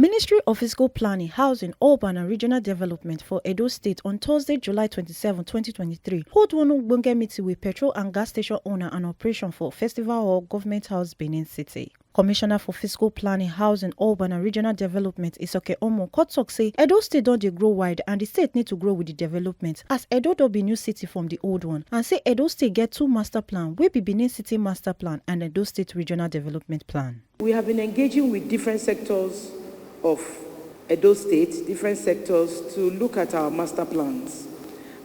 Ministry of Physical Planning, Housing, Urban and Regional Development for Edo State on Thursday, July 27, 2023, hold one ogbonge meeting with petrol and gas station owner and operation for Festival Hall, Government House, Benin City. Commissioner for Physical Planning, Housing, Urban and Regional Development, Isoke Omo, talk say Edo State don dey grow wide and the state need to grow with the development as Edo don be new city from the old one, and say Edo State get two master plan wey be Benin City Master Plan and Edo State Regional Development Plan. We have been engaging with different sectors of Edo State, different sectors, to look at our master plans.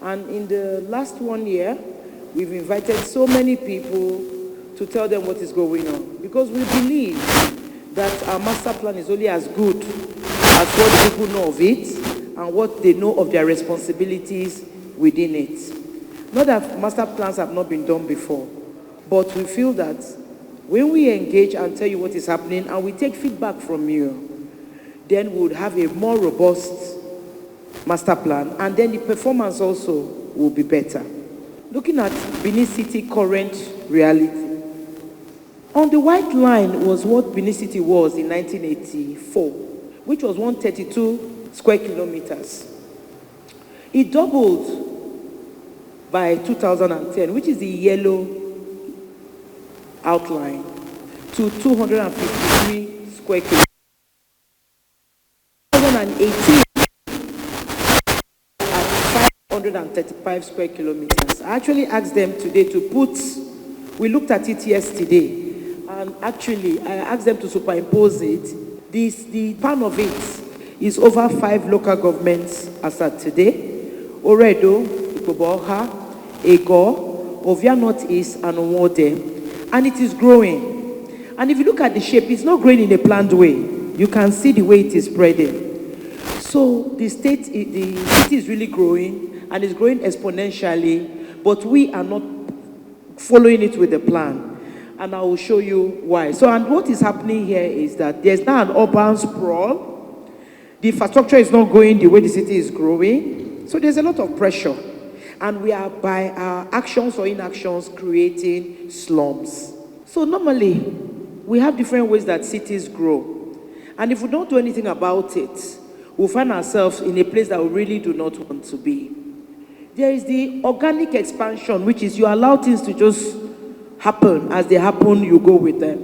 And in the last 1 year, we've invited so many people to tell them what is going on, because we believe that our master plan is only as good as what people know of it and what they know of their responsibilities within it. Not that master plans have not been done before, but we feel that when we engage and tell you what is happening and we take feedback from you, then we would have a more robust master plan, and then the performance also will be better. Looking at Benin City current reality, on the white line was what Benin City was in 1984, which was 132 square kilometers. It doubled by 2010, which is the yellow outline, to 253 square kilometers. 2018 at 535 square kilometers. I actually asked them today to put, we looked at it yesterday, and actually I asked them to superimpose it. The pan of it is over 5 local governments as at today: Oredo, Ipoboha, Ego, Ovia Northeast, and Onwode. And it is growing. And if you look at the shape, it's not growing in a planned way. You can see the way it is spreading. So the city is really growing, and it's growing exponentially, but we are not following it with a plan. And I will show you why. So, and what is happening here is that there's now an urban sprawl. The infrastructure is not going the way the city is growing. So there's a lot of pressure. And we are, by our actions or inactions, creating slums. So normally, we have different ways that cities grow. And if we don't do anything about it, we'll find ourselves in a place that we really do not want to be. There is the organic expansion, which is you allow things to just happen. As they happen, you go with them.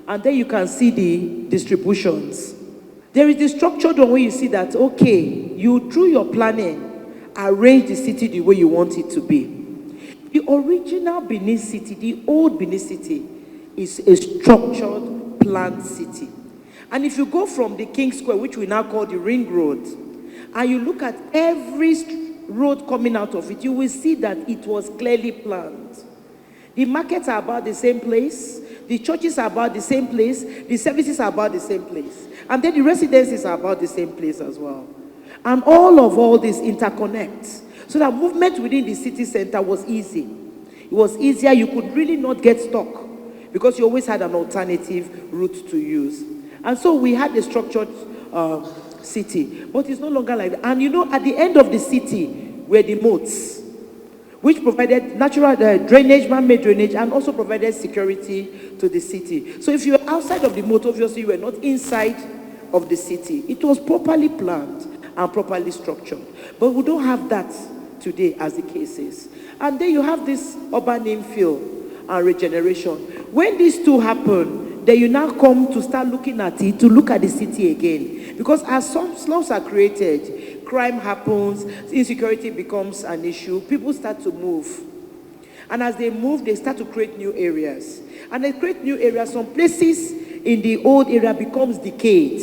And then you can see the distributions. There is the structured one where you see that, okay, you, through your planning, arrange the city the way you want it to be. The original Benin City, the old Benin City, is a structured, planned city. And if you go from the King Square, which we now call the Ring Road, and you look at every road coming out of it, you will see that it was clearly planned. The markets are about the same place, the churches are about the same place, the services are about the same place, and then the residences are about the same place as well. And all this interconnects, so that movement within the city center was easy. It was easier. You could really not get stuck because you always had an alternative route to use. And so we had a structured city, but it's no longer like that. And you know, at the end of the city were the moats, which provided natural drainage, man-made drainage, and also provided security to the city. So if you were outside of the moat, obviously you were not inside of the city. It was properly planned and properly structured. But we don't have that today, as the case is. And then you have this urban infill and regeneration. When these two happen, then you now come to start looking at it, to look at the city again. Because as some slums are created, crime happens, insecurity becomes an issue, people start to move. And as they move, they start to create new areas. And they create new areas. Some places in the old area becomes decayed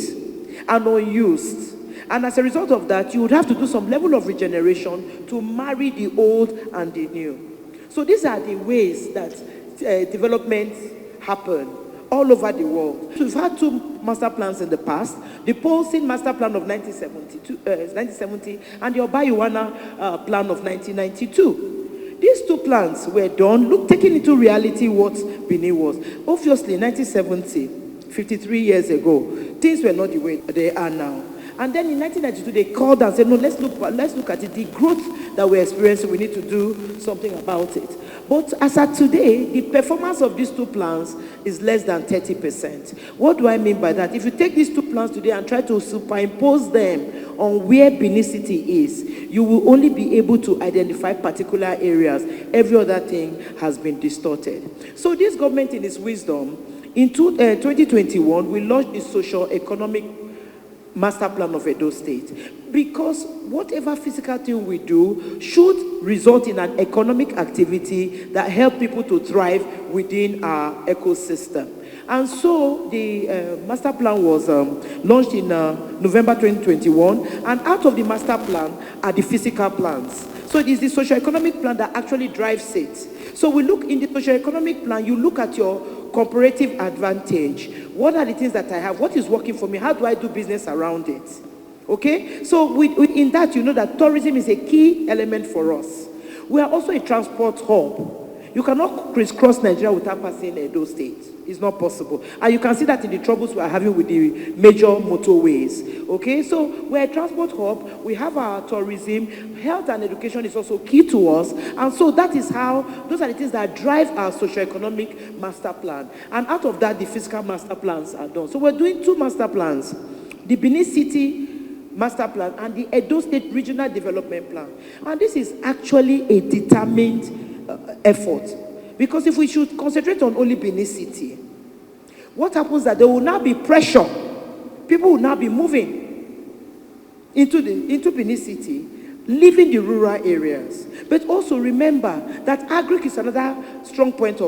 and unused. And as a result of that, you would have to do some level of regeneration to marry the old and the new. So these are the ways that development happen all over the world. So we've had two master plans in the past: the Polson Master Plan of 1970 and the Obayuwana Plan of 1992. These two plans were done, taking into reality what Benin was. Obviously, 1970, 53 years ago, things were not the way they are now. And then in 1992, they called and said, no, let's look at it. The growth that we're experiencing, we need to do something about it. But as at today, the performance of these two plans is less than 30%. What do I mean by that? If you take these two plans today and try to superimpose them on where Benin City is, you will only be able to identify particular areas. Every other thing has been distorted. So this government, in its wisdom, in 2021, we launched the socio-economic master plan of Edo State, because whatever physical thing we do should result in an economic activity that help people to thrive within our ecosystem. And so the master plan was launched in November 2021, and out of the master plan are the physical plans. So it is the socio-economic plan that actually drives it. So we look in the socio-economic plan, you look at your comparative advantage. What are the things that I have? What is working for me? How do I do business around it? Okay? So in that, you know that tourism is a key element for us. We are also a transport hub. You cannot crisscross Nigeria without passing Edo State. It's not possible. And you can see that in the troubles we are having with the major motorways. Okay? So we're a transport hub. We have our tourism. Health and education is also key to us. And so that is how, those are the things that drive our socio-economic master plan. And out of that, the fiscal master plans are done. So we're doing two master plans. The Benin City master plan and the Edo State Regional Development Plan. And this is actually a determined effort. Because if we should concentrate on only Benin City, what happens is that there will now be pressure. People will now be moving into Benin City, leaving the rural areas. But also remember that agric is another strong point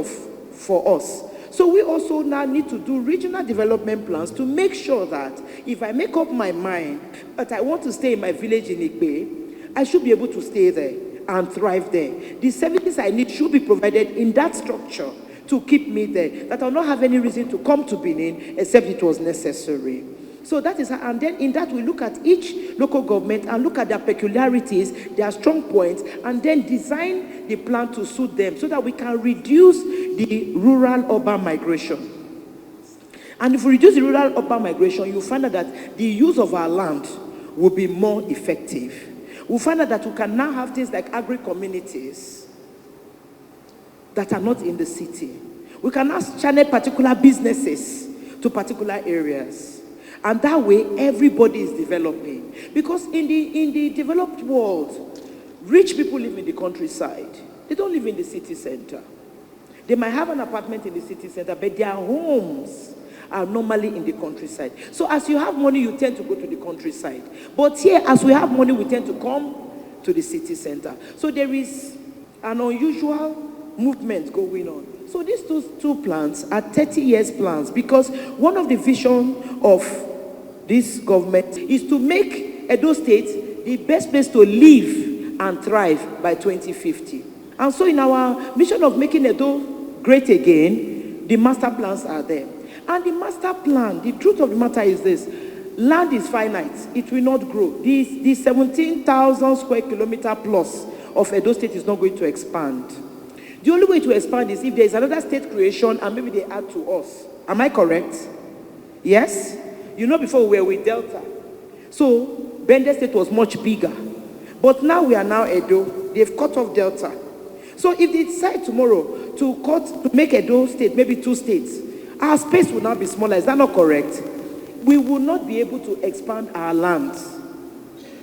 for us. So we also now need to do regional development plans to make sure that if I make up my mind that I want to stay in my village in Igbe, I should be able to stay there and thrive there. The services I need should be provided in that structure to keep me there, that I'll not have any reason to come to Benin except it was necessary. So that is how, and then in that we look at each local government and look at their peculiarities, their strong points, and then design the plan to suit them so that we can reduce the rural-urban migration. And if we reduce the rural-urban migration, you find out that the use of our land will be more effective. We'll find out that we can now have things like agri-communities that are not in the city. We can now channel particular businesses to particular areas. And that way, everybody is developing. Because in the developed world, rich people live in the countryside. They don't live in the city center. They might have an apartment in the city center, but their homes are normally in the countryside. So as you have money, you tend to go to the countryside. But here, as we have money, we tend to come to the city center. So there is an unusual movement going on. So these two plans are 30 years plans, because one of the vision of this government is to make Edo State the best place to live and thrive by 2050. And so in our mission of making Edo great again, the master plans are there. And the master plan, the truth of the matter is this: land is finite, it will not grow. The 17,000 square kilometer plus of Edo State is not going to expand. The only way to expand is if there is another state creation and maybe they add to us. Am I correct? Yes? You know, before we were with Delta. So Bende State was much bigger. But now we are now Edo. They've cut off Delta. So if they decide tomorrow to make Edo State maybe 2 states, our space will now be smaller. Is that not correct? We will not be able to expand our land.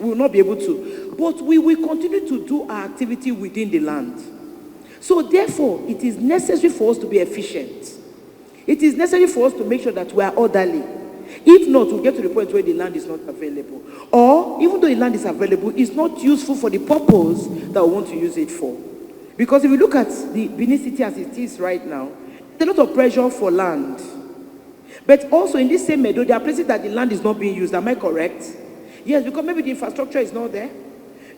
We will not be able to. But we will continue to do our activity within the land. So therefore, it is necessary for us to be efficient. It is necessary for us to make sure that we are orderly. If not, we'll get to the point where the land is not available. Or, even though the land is available, it's not useful for the purpose that we want to use it for. Because if you look at the Benin City as it is right now, there's a lot of pressure for land. But also in this same meadow, there are places that the land is not being used. Am I correct? Yes, because maybe the infrastructure is not there.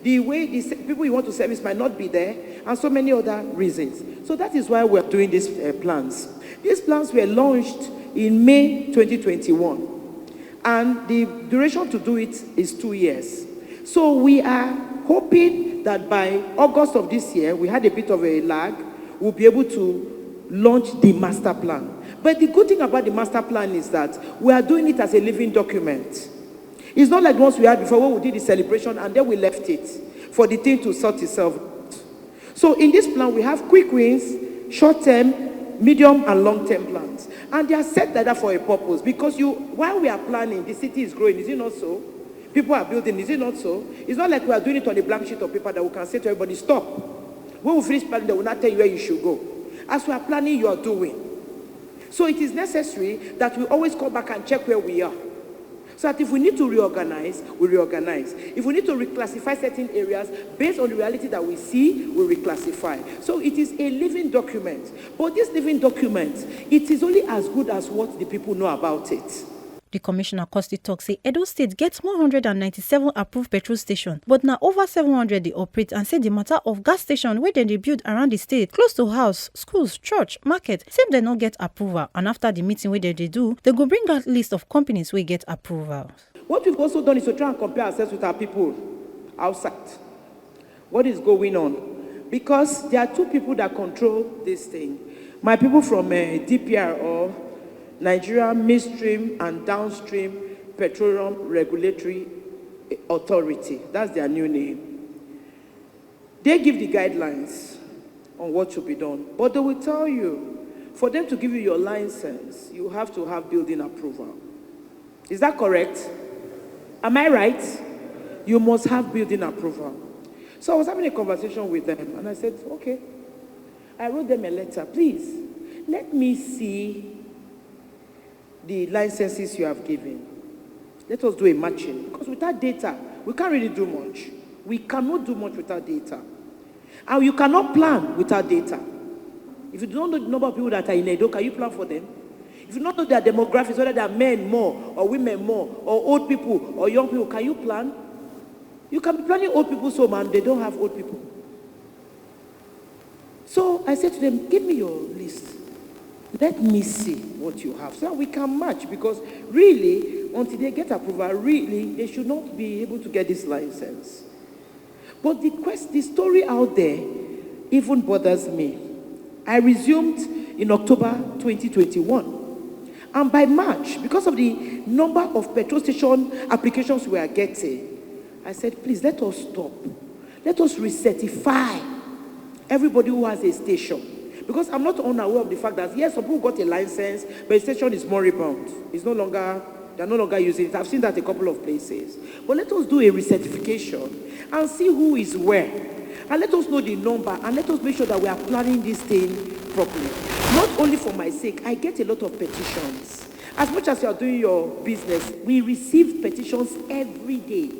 The way the people you want to service might not be there, and so many other reasons. So that is why we're doing these plans. These plans were launched in May 2021, and the duration to do it is 2 years. So we are hoping that by August of this year, we had a bit of a lag, we'll be able to launch the master plan. But the good thing about the master plan is that we are doing it as a living document. It's not like once we had before, when we did the celebration and then we left it for the thing to sort itself out. So in this plan, we have quick wins, short-term, medium, and long-term plans. And they are set like that for a purpose. Because while we are planning, the city is growing. Is it not so? People are building. Is it not so? It's not like we are doing it on a blank sheet of paper that we can say to everybody, stop. When we finish planning, they will not tell you where you should go. As we are planning, you are doing. So it is necessary that we always come back and check where we are. So that if we need to reorganize, we reorganize. If we need to reclassify certain areas based on the reality that we see, we reclassify. So it is a living document. But this living document, it is only as good as what the people know about it. The commissioner Costi talks say Edo State gets 197 approved petrol stations, but now over 700 they operate, and say the matter of gas station where they build around the state, close to house, schools, church, market, same they not get approval. And after the meeting where they do, they go bring out list of companies where get approval. What we've also done is to try and compare ourselves with our people outside. What is going on? Because there are two people that control this thing. My people from DPR or Nigeria Midstream and Downstream Petroleum Regulatory Authority. That's their new name. They give the guidelines on what should be done. But they will tell you, for them to give you your license, you have to have building approval. Is that correct? Am I right? You must have building approval. So I was having a conversation with them, and I said, okay. I wrote them a letter. Please, let me see the licenses you have given. Let us do a matching. Because without data, we can't really do much. We cannot do much without data. And you cannot plan without data. If you don't know the number of people that are in Edo, can you plan for them? If you don't know their demographics, whether they are men more, or women more, or old people, or young people, can you plan? You can be planning old people's home and they don't have old people. So I said to them, give me your list. Let me see what you have so that we can match, because really, until they get approval, really, they should not be able to get this license. But the story out there even bothers me. I resumed in October 2021. And by March, because of the number of petrol station applications we are getting, I said, please, let us stop. Let us recertify everybody who has a station. Because I'm not unaware of the fact that, yes, some people got a license, but the station is moribund. They're no longer using it. I've seen that a couple of places. But let us do a recertification and see who is where. And let us know the number, and let us make sure that we are planning this thing properly. Not only for my sake, I get a lot of petitions. As much as you are doing your business, we receive petitions every day.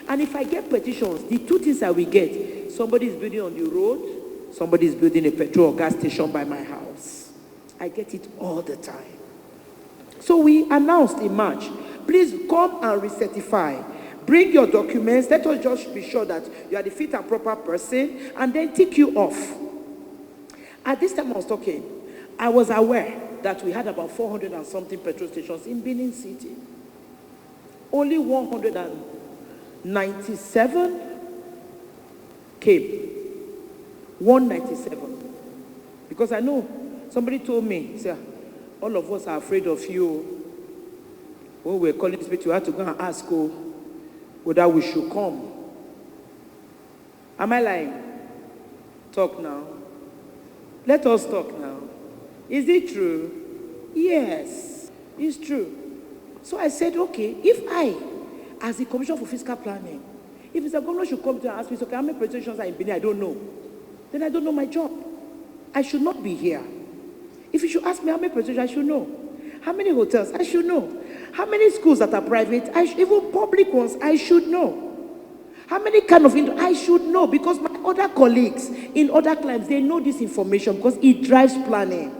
And if I get petitions, the two things that we get, somebody is building on the road, somebody is building a petrol or gas station by my house. I get it all the time. So we announced in March, please come and recertify. Bring your documents. Let us just be sure that you are the fit and proper person, and then tick you off. At this time I was talking, I was aware that we had about 400 and something petrol stations in Benin City. Only 197 came. 197. Because I know somebody told me, sir, all of us are afraid of you. When we were calling this meeting, we had to go and ask whether we should come. Am I lying? Talk now. Let us talk now. Is it true? Yes, it's true. So I said, okay, if I, as the Commission for Fiscal Planning, if Mr. Governor should come to and ask me, so okay, how many presentations are in Benin? I don't know. Then I don't know my job. I should not be here. If you should ask me how many presentations, I should know. How many hotels? I should know. How many schools that are private? Even public ones, I should know. How many kind of, I should know, because my other colleagues in other climes, they know this information because it drives planning.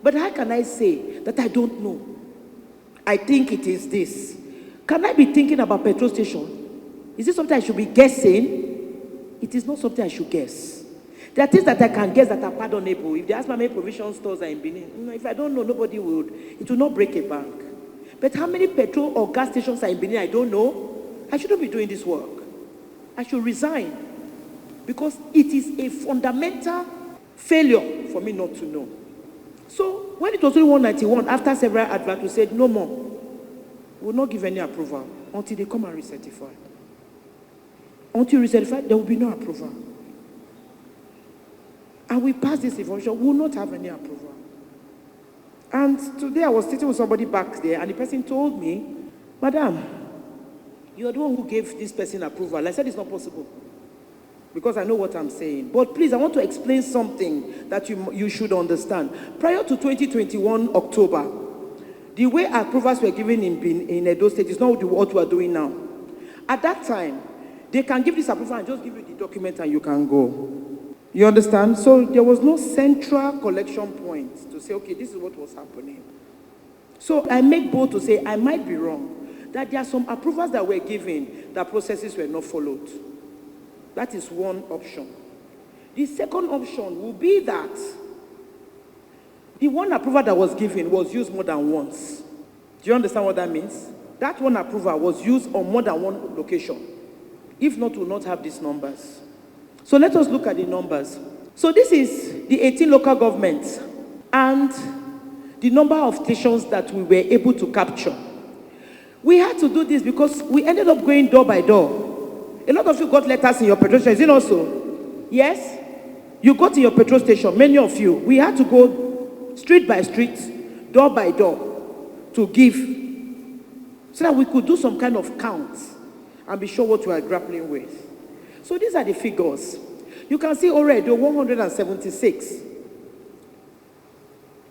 But how can I say that I don't know? I think it is this. Can I be thinking about petrol station? Is this something I should be guessing? It is not something I should guess. There are things that I can guess that are pardonable. If they ask me how many provision stores are in Benin, if I don't know, nobody would. It will not break a bank. But how many petrol or gas stations are in Benin, I don't know. I shouldn't be doing this work. I should resign, because it is a fundamental failure for me not to know. So when it was only 191, after several adverts, we said no more. We will not give any approval until they come and recertify. Until you recertify, there will be no approval. and we pass this information, we will not have any approval. And today I was sitting with somebody back there, and the person told me, Madam, you are the one who gave this person approval. I said it's not possible, because I know what I'm saying. But please, I want to explain something that you should understand. Prior to 2021 October, the way approvals were given in Edo State is not what we are doing now. At that time, they can give this approval and just give you the document and you can go. You understand? So there was no central collection point to say, okay, this is what was happening. So I make bold to say, I might be wrong, that there are some approvals that were given that processes were not followed. That is one option. The second option will be that the one approval that was given was used more than once. Do you understand what that means? That one approval was used on more than one location. If not, we'll not have these numbers. So let us look at the numbers. So this is the 18 local governments and the number of stations that we were able to capture. We had to do this because we ended up going door by door. A lot of you got letters in your petrol station, is it also? Yes? You got in your petrol station, many of you. We had to go street by street, door by door, to give, so that we could do some kind of count and be sure what we are grappling with. So these are the figures. You can see already 176.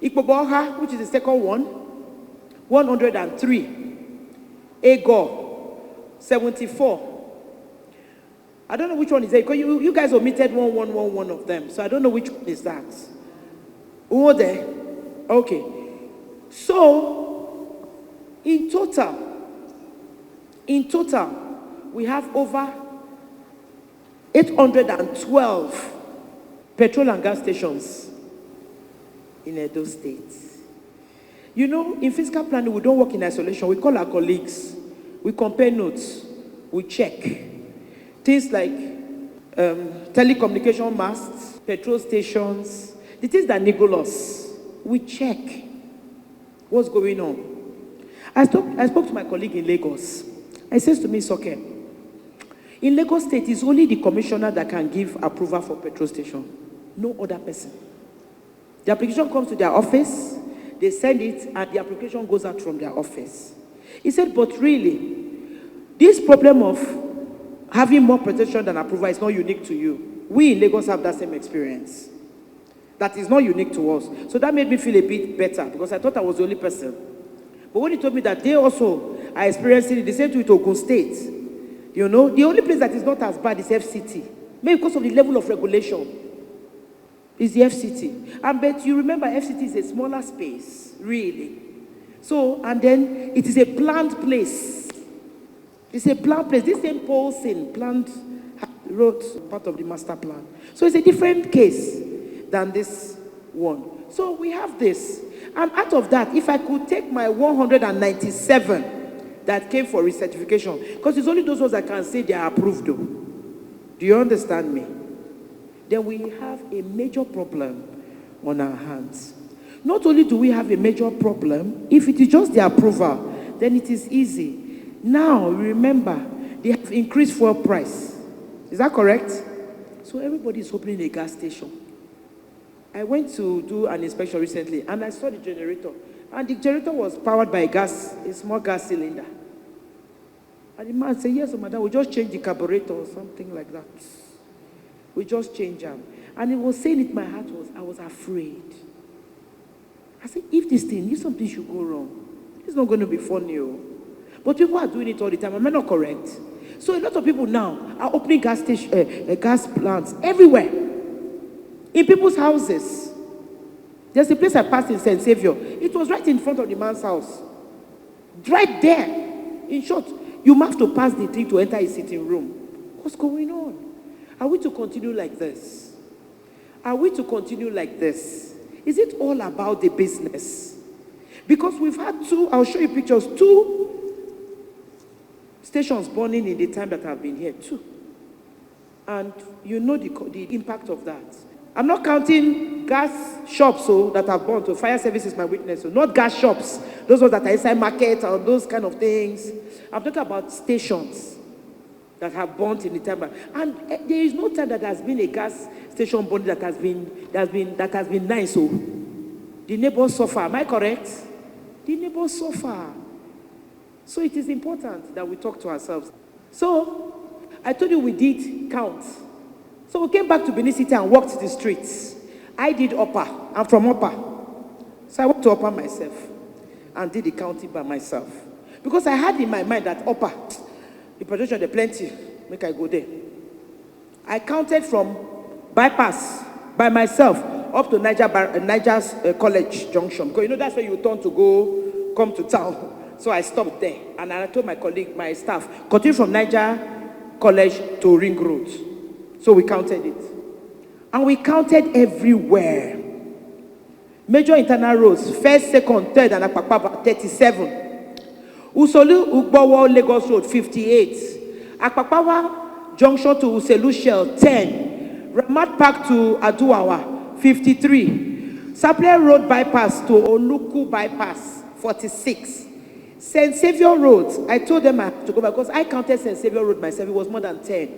Ikpoboha, which is the second one, 103. Ego, 74. I don't know which one is it, because you guys omitted 1111 of them, so I don't know which one is that. Oh, there. Okay. So, in total, we have over 812 petrol and gas stations in Edo State. You know, in fiscal planning, we don't work in isolation. We call our colleagues. We compare notes. We check. Things like telecommunication masts, petrol stations, the things that niggle us. We check what's going on. I spoke to my colleague in Lagos. I says to me, Soke, in Lagos State, it's only the commissioner that can give approval for petrol station. No other person. The application comes to their office, they send it, and the application goes out from their office. He said, but really, this problem of having more protection than approval is not unique to you. We in Lagos have that same experience. That is not unique to us. So that made me feel a bit better, because I thought I was the only person. But when he told me that they also are experiencing it, they said to it Ogun State. You know, the only place that is not as bad is FCT. Maybe because of the level of regulation. Is the FCT. And but you remember FCT is a smaller space, really. So, and then it is a planned place. It's a planned place. This same Paulson planned wrote part of the master plan. So it's a different case than this one. So we have this. And out of that, if I could take my 197 that came for recertification, because it's only those ones that can say they are approved though. Do you understand me? Then we have a major problem on our hands. Not only do we have a major problem, if it is just the approval, then it is easy. Now, remember, they have increased fuel price. Is that correct? So everybody is opening a gas station. I went to do an inspection recently, and I saw the generator. And the generator was powered by a small gas cylinder. And the man said, yes, madam, we just changed the carburetor or something like that. We just changed them. And he was saying it, my heart was, I was afraid. I said, if something should go wrong, it's not going to be funny. But people are doing it all the time. Am I not correct? So a lot of people now are opening gas plants everywhere. In people's houses. There's a place I passed in St. Saviour. It was right in front of the man's house. Right there. In short, you have to pass the thing to enter his sitting room. What's going on? Are we to continue like this? Are we to continue like this? Is it all about the business? Because we've had I'll show you pictures, 2 stations burning in the time that I've been here, 2. And you know the impact of that. I'm not counting gas shops that have burned. So fire service is my witness. So not gas shops. Those ones that are inside market or those kind of things. I'm talking about stations that have burnt in the time. And there is no time that has been a gas station burning that has been nice. So the neighbors suffer. Am I correct? The neighbors suffer. So it is important that we talk to ourselves. So I told you we did count. So we came back to Benin City and walked the streets. I did Upper. I'm from Upper. So I went to Upper myself and did the counting by myself. Because I had in my mind that Upper, the production, the plenty, make I go there. I counted from bypass by myself up to Niger's College Junction. Because you know that's where you turn to come to town. So I stopped there. And I told my colleague, my staff, continue from Niger College to Ring Road. So we counted it. And we counted everywhere. Major internal roads, first, second, third, and Akpakpava, 37. Usolu Ugbowo Lagos Road, 58. Akpakpava Junction to Uselu Shell, 10. Ramat Park to Aduawa, 53. Sapele Road Bypass to Oluku Bypass, 46. St. Saviour Road, I told them I have to go back because I counted St. Saviour Road myself, it was more than 10.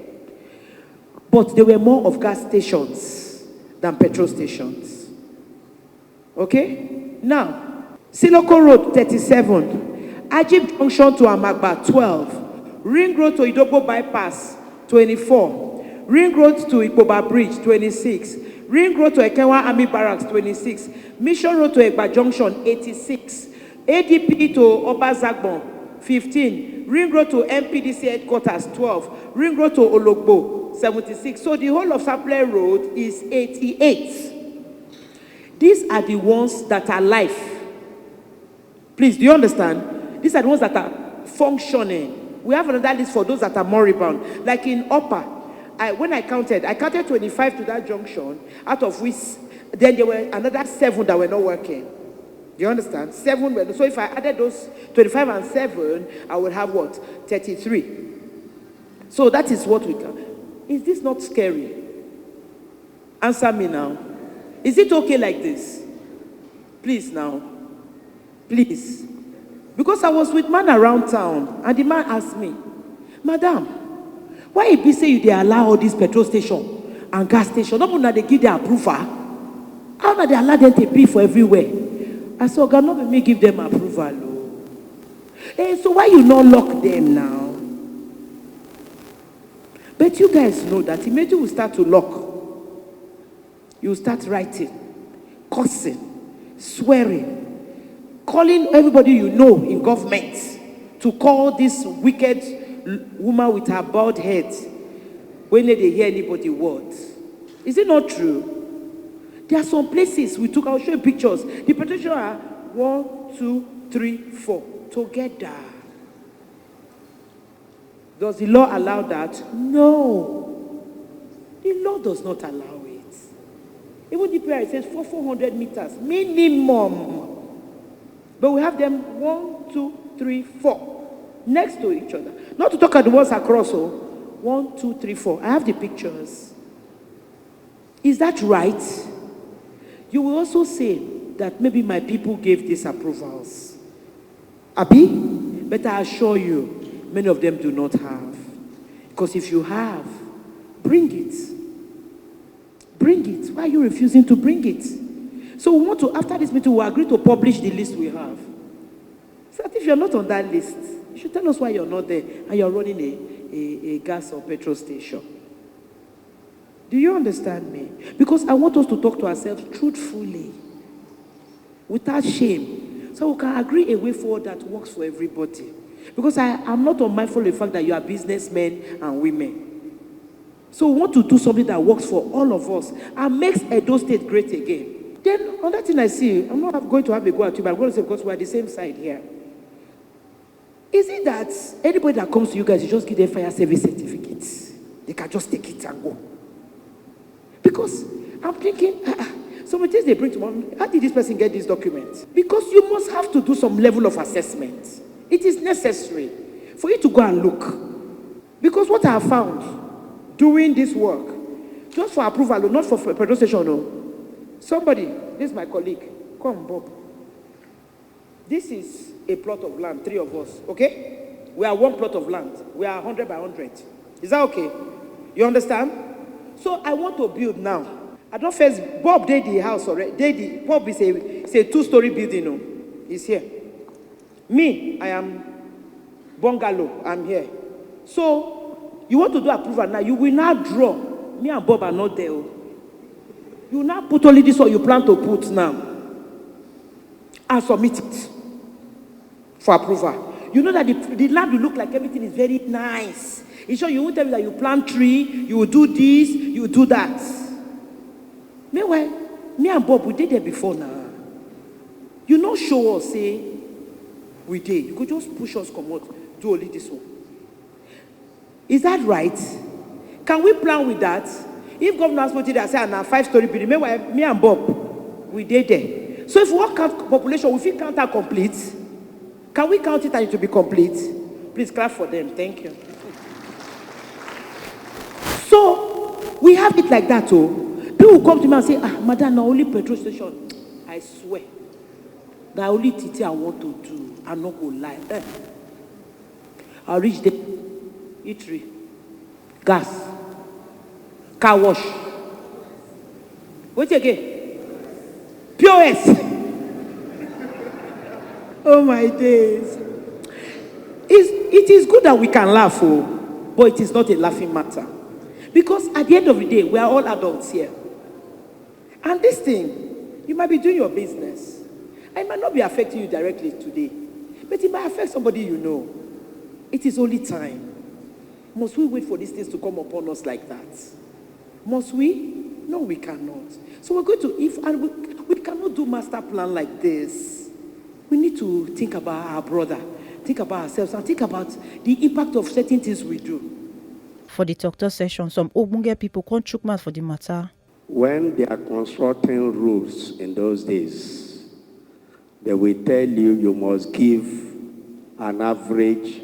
But there were more of gas stations than petrol stations. Okay? Now, Siloko Road, 37. Ajib Junction to Amagba, 12. Ring Road to Idogbo Bypass, 24. Ring Road to Ikoba Bridge, 26. Ring Road to Ekenwa Army Barracks, 26. Mission Road to Egba Junction, 86. ADP to Obazagbon, 15. Ring Road to MPDC Headquarters, 12. Ring Road to Ologbo, 76. So the whole of Sapele Road is 88. These are the ones that are live. Please, do you understand? These are the ones that are functioning. We have another list for those that are moribund. Like in Upper, when I counted 25 to that junction, out of which then there were another 7 that were not working. Do you understand? 7 were. So if I added those 25 and 7, I would have what? 33. So that is what we count. Is this not scary? Answer me now. Is it okay like this? Please now. Please. Because I was with man around town, and the man asked me, Madam, why it be say you they allow all these petrol station and gas station? Not only they give their approval, how do they allow them to be for everywhere? I said, God, not me give them approval. Hey, so why you not lock them now? But you guys know that immediately we start to lock, you start writing, cursing, swearing, calling everybody you know in government to call this wicked woman with her bald head when they hear anybody words. Is it not true? There are some places we took, I'll show you pictures. The petition are 1, 2, 3, 4 together. Does the law allow that? No. The law does not allow it. Even the prayer, it says 400 meters minimum. But we have them 1, 2, 3, 4 next to each other. Not to talk at the ones across. 1, 2, 3, 4. I have the pictures. Is that right? You will also say that maybe my people gave these approvals. Abi? But I assure you, many of them do not have. Because if you have, bring it. Bring it. Why are you refusing to bring it? So we want to, after this meeting, we'll agree to publish the list we have. So that if you're not on that list, you should tell us why you're not there and you're running a gas or petrol station. Do you understand me? Because I want us to talk to ourselves truthfully, without shame, so we can agree a way forward that works for everybody. Because I am not unmindful of the fact that you are businessmen and women. So we want to do something that works for all of us and makes Edo State great again. Then another thing I see, I'm not going to have a go at you, but I'm going to say because we're the same side here. Is it that anybody that comes to you guys, you just give them fire service certificates? They can just take it and go. Because I'm thinking, some of the things they bring to me, how did this person get this document? Because you must have to do some level of assessment. It is necessary for you to go and look. Because what I have found doing this work, just for approval, not for petrol station, no. Somebody, this is my colleague, come Bob. This is a plot of land, 3 of us, okay? We are one plot of land. We are 100 by 100. Is that okay? You understand? So I want to build now. I don't first, Bob did the house already. Bob is a two-story building. No? He's here. Me, I am bungalow. I'm here. So you want to do approval now. You will now draw. Me and Bob are not there. Oh. You now put only this what you plan to put now. And submit it for approval. You know that the land will look like everything is very nice. It's sure you won't tell me that you plant tree, you will do this, you will do that. Meanwhile, me and Bob, we did it before now. You not show us, say, we did. You could just push us, come out, do only this one. Is that right? Can we plan with that? If governor has put it there, say, a 5-story building, meanwhile, me and Bob, we did there. So if we work out population, we feel count that complete. Can we count it and it will be complete? Please clap for them. Thank you. So we have it like that. Oh, people come to me and say, madam, now only petrol station. I swear, that only TT I want to do. I'm not going to lie. I'll reach the eatery, gas, car wash. Wait again. POS. Oh my days. It is good that we can laugh, but it is not a laughing matter. Because at the end of the day, we are all adults here. And this thing, you might be doing your business. And it might not be affecting you directly today. But it might affect somebody you know. It is only time. Must we wait for these things to come upon us like that? Must we? No, we cannot. So we're going to, we cannot do master plan like this. We need to think about our brother, think about ourselves, and think about the impact of certain things we do. For the talk session, some Ogbonge people can't chook mouth for the matter. When they are constructing roads in those days, they will tell you you must give an average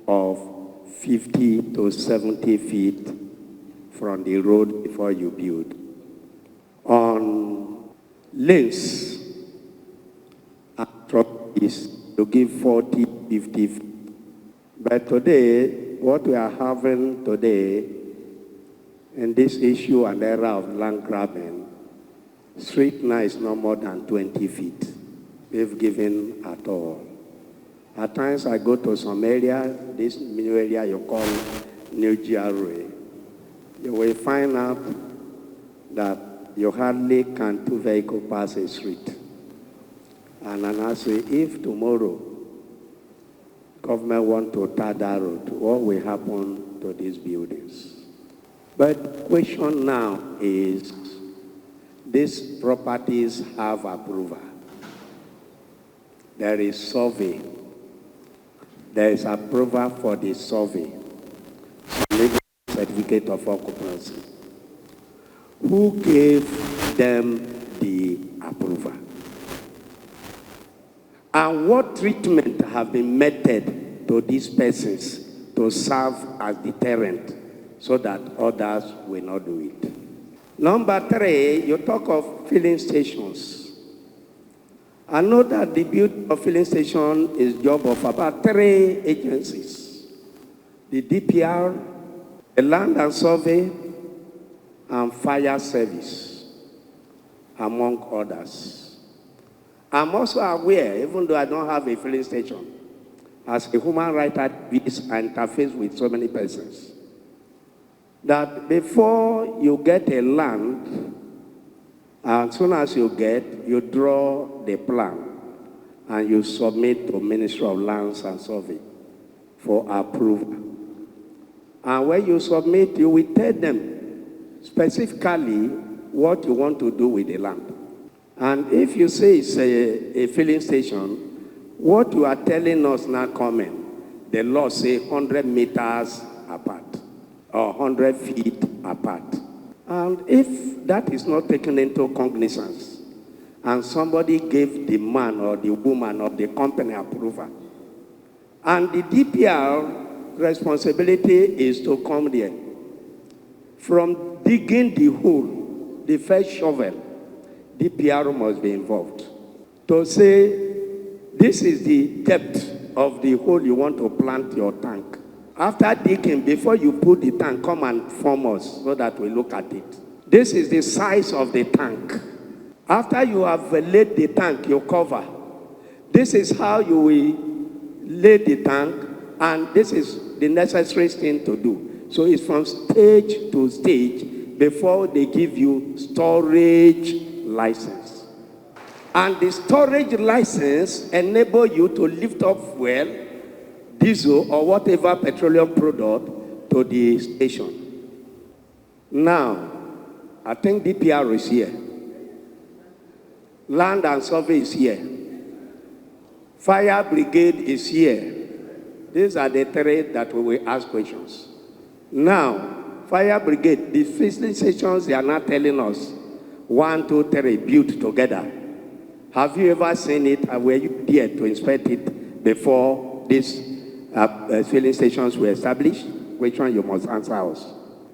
of 50 to 70 feet from the road before you build. On lanes, is to give 40, 50 feet. But today, what we are having today in this issue and era of land grabbing, street now is no more than 20 feet, if given at all. At times I go to some area, this new area you call New GRA, you will find out that you hardly can two vehicles pass a street. And I say, if tomorrow government want to tar that road, what will happen to these buildings? But question now is, these properties have approval. There is survey. There is approval for the survey. Certificate of occupancy. Who gave them the approval? And what treatment have been meted to these persons to serve as deterrent so that others will not do it? Number 3, you talk of filling stations. I know that the building of filling station is job of about 3 agencies. The DPR, the Land and Survey, and Fire Service, among others. I'm also aware, even though I don't have a filling station, as a human rights activist, I interface with so many persons, that before you get a land, as soon as you draw the plan, and you submit to Ministry of Lands and Survey for approval. And when you submit, you will tell them specifically what you want to do with the land. And if you say it's a filling station, what you are telling us now comment, the law say 100 meters apart or 100 feet apart. And if that is not taken into cognizance, and somebody gave the man or the woman or the company approval, and the DPR responsibility is to come there, from digging the hole, the first shovel, DPR must be involved. To say, this is the depth of the hole you want to plant your tank. After digging, before you put the tank, come and form us so that we look at it. This is the size of the tank. After you have laid the tank, you cover. This is how you will lay the tank, and this is the necessary thing to do. So it's from stage to stage before they give you storage license. And the storage license enable you to lift up fuel, diesel, or whatever petroleum product to the station. Now, I think DPR is here. Land and survey is here. Fire brigade is here. These are the three that we will ask questions. Now, fire brigade, the filling stations, they are not telling us 1, 2, 3 built together. Have you ever seen it? Were you there to inspect it before these filling stations were established? Which one you must answer us?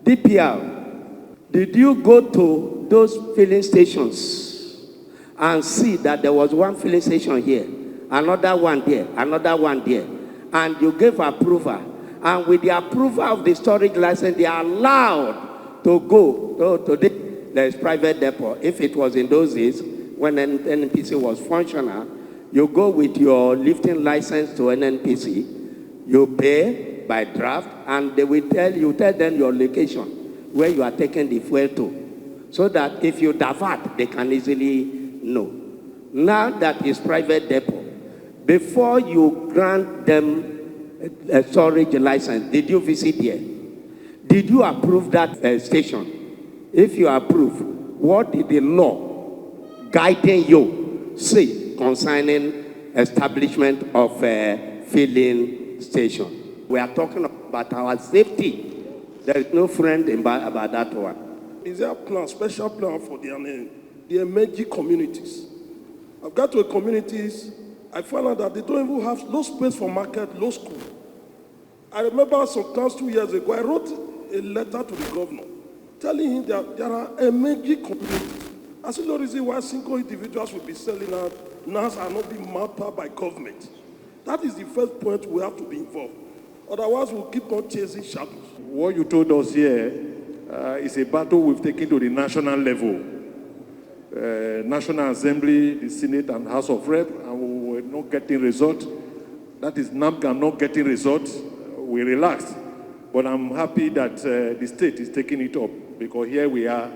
DPR, did you go to those filling stations and see that there was one filling station here, another one there, another one there, and you gave approval, and with the approval of the storage license, they are allowed to go to the private depot? If it was in those days, when NNPC was functional, you go with your lifting license to NNPC, you pay by draft, and they will tell them your location, where you are taking the fuel to, so that if you divert, they can easily know. Now that is private depot. Before you grant them a storage license, did you visit here? Did you approve that station? If you approve, what did the law guiding you say concerning establishment of a filling station? We are talking about our safety. There is no friend about that one. Is there a plan, special plan for the emerging communities? I've got to communities, I found out that they don't even have no space for market, no school. I remember sometimes 2 years ago, I wrote a letter to the governor telling him that there are emerging communities. I see no reason why single individuals will be selling out, NAS are not being mapped out by government. That is the first point we have to be involved. Otherwise, we'll keep on chasing shadows. What you told us here is a battle we've taken to the national level. National Assembly, the Senate and House of Rep, and we're not getting result. That is NAMCA not getting result. We relaxed. But I'm happy that the state is taking it up, because here we are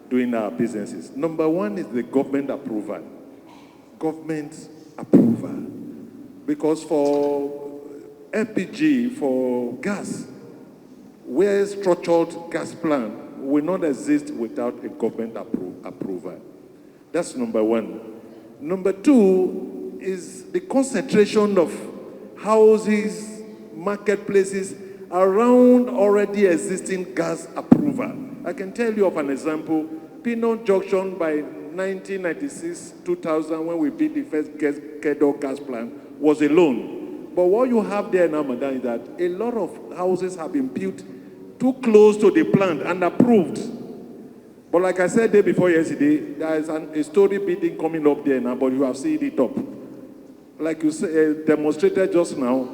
doing our businesses. Number one is the government approval. Government approval. Because for LPG, for gas, where structured gas plant will not exist without a government approval. That's number one. Number two is the concentration of houses, marketplaces around already existing gas approval. I can tell you of an example. Pinot Junction by 1996, 2000, when we built the first Kedo gas plant, was alone. But what you have there now, madam, is that a lot of houses have been built too close to the plant and approved. But like I said day before yesterday, there is a story building coming up there now, but you have seen it up. Like you demonstrated just now,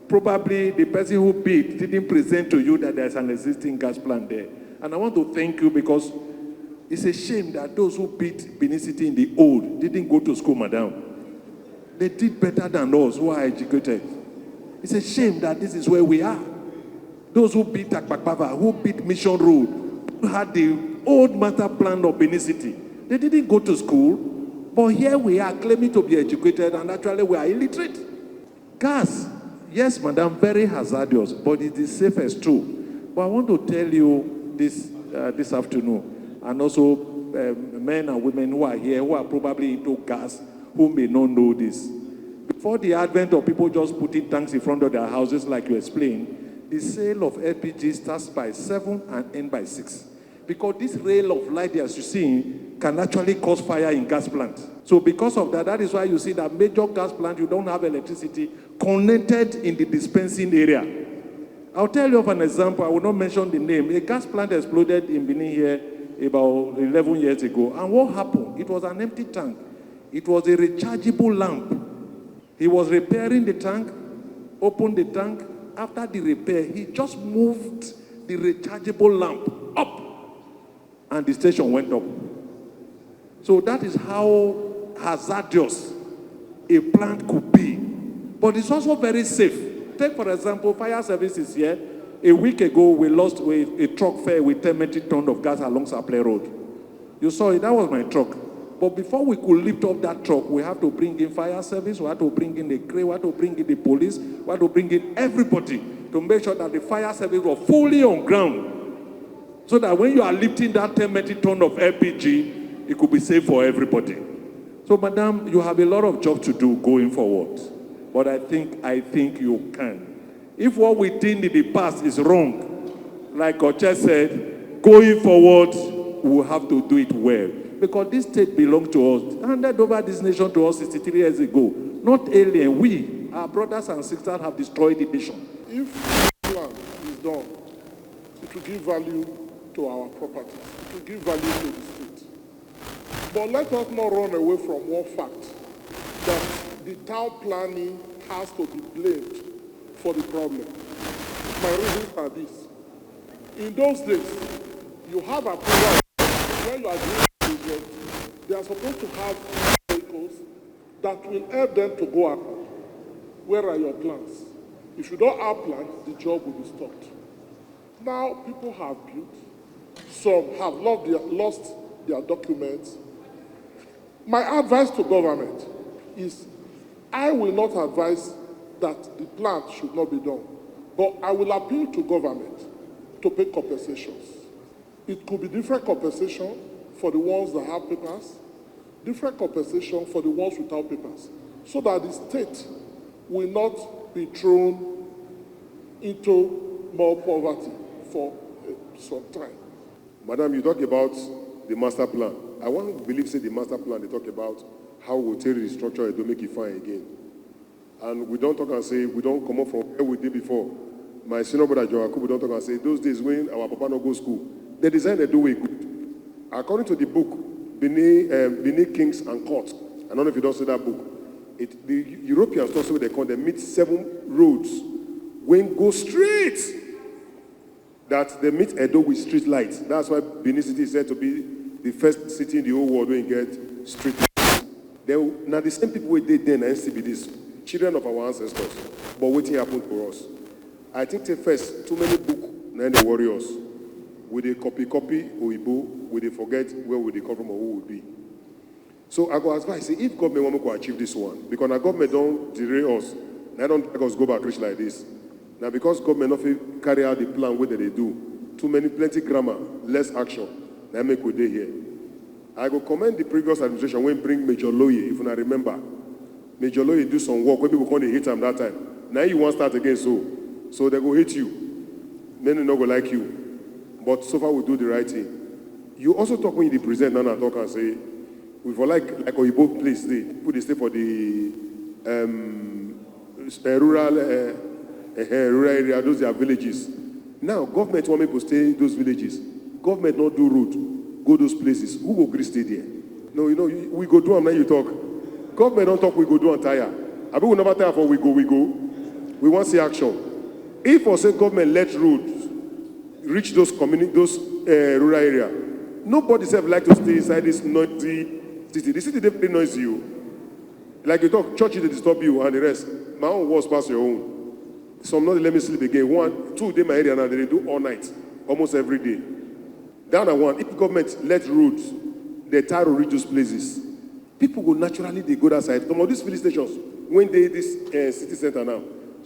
probably the person who built didn't present to you that there's an existing gas plant there. And I want to thank you, because it's a shame that those who beat Benin City in the old didn't go to school, madam. They did better than us who are educated. It's a shame that this is where we are. Those who beat Akpakpava, who beat Mission Road, who had the old master plan of Benin City, they didn't go to school, but here we are claiming to be educated, and actually we are illiterate. Gas, yes, madam, very hazardous, but it is safest too. But I want to tell you this afternoon, and also men and women who are here, who are probably into gas, who may not know this. Before the advent of people just putting tanks in front of their houses, like you explained, the sale of LPG starts by 7 and ends by 6. Because this rail of light, as you see, can actually cause fire in gas plants. So because of that, that is why you see that major gas plant, you don't have electricity connected in the dispensing area. I'll tell you of an example. I will not mention the name. A gas plant exploded in Benin here about 11 years ago. And what happened? It was an empty tank. It was a rechargeable lamp. He was repairing the tank, opened the tank, after the repair, he just moved the rechargeable lamp up and the station went up. So that is how hazardous a plant could be. But it's also very safe. Take, for example, fire services here. A week ago, we lost a truck fare with 10 metric tons of gas along Supply Road. You saw it, that was my truck. But before we could lift up that truck, we have to bring in fire service, we have to bring in the crane, we have to bring in the police, we have to bring in everybody to make sure that the fire service was fully on ground. So that when you are lifting that 10 metric ton of LPG, it could be safe for everybody. So, madam, you have a lot of job to do going forward. But I think you can. If what we did in the past is wrong, like Oche said, going forward, we'll have to do it well. Because this state belonged to us, handed over this nation to us 63 years ago. Not alien. We, our brothers and sisters, have destroyed the nation. If the plan is done, it will give value to our properties. It will give value to the state. But let us not run away from one fact, that the town planning has to be blamed for the problem. My reasons are this. In those days, you have approval when you are doing project, they are supposed to have vehicles that will help them to go up. Where are your plans? If you don't have plans, the job will be stopped. Now people have built, some have lost their documents. My advice to government is, I will not advise that the plan should not be done, but I will appeal to government to pay compensations. It could be different compensation for the ones that have papers, different compensation for the ones without papers, so that the state will not be thrown into more poverty for some time. Madam, you talk about the master plan. I want to believe, say, the master plan, they talk about how we'll take the structure and to make it fine again. And we don't talk and say, we don't come up from where we did before. My senior brother, Joaku, we don't talk and say, those days when our papa no go school, they designed to do it good. According to the book, Benin Kings and Courts, I don't know if you don't see that book, the Europeans also they call them, meet 7 roads when go straight, that they meet Edo with street lights. That's why Benin City is said to be the first city in the whole world where you get street lights. Now the same people we did then and still be this, children of our ancestors, but waiting happened for us. I think the first, too many books, then the warriors, with a copy Oibo, will they forget where would they come from or who would be. So I go advise, say, if government want to achieve this one, because our government don't derail us, they don't make us go back rich like this. Now because government not carry out the plan what they do, plenty grammar, less action, that make we day here. I go commend the previous administration when bring Major Loye, if I remember. Major Loye do some work, when people come to hit him that time. Now you want to start again, so they go hit you. Men will not go like you. But so far we do the right thing. You also talk when you present now talk and say, we for like Oyibo place, people they stay for the rural area, those are villages. Now government want me to stay in those villages. Government not do road, go those places. Who go agree stay there? No, we go do them, now you talk. Government don't talk, we go do and tire. I mean, we never tire for we go. We want to see action. If for say government let roads reach those community, those rural area, nobody self like to stay inside this noisy city. The city definitely noisy you. Like you talk, churches they disturb you and the rest. My own walls pass your own. Some not let me sleep again. 1, 2 days my area now they do all night, almost every day. Down at one, if government let roads, they try to reach those places. People go naturally, they go that side. Some of these filling stations, when they this city center now,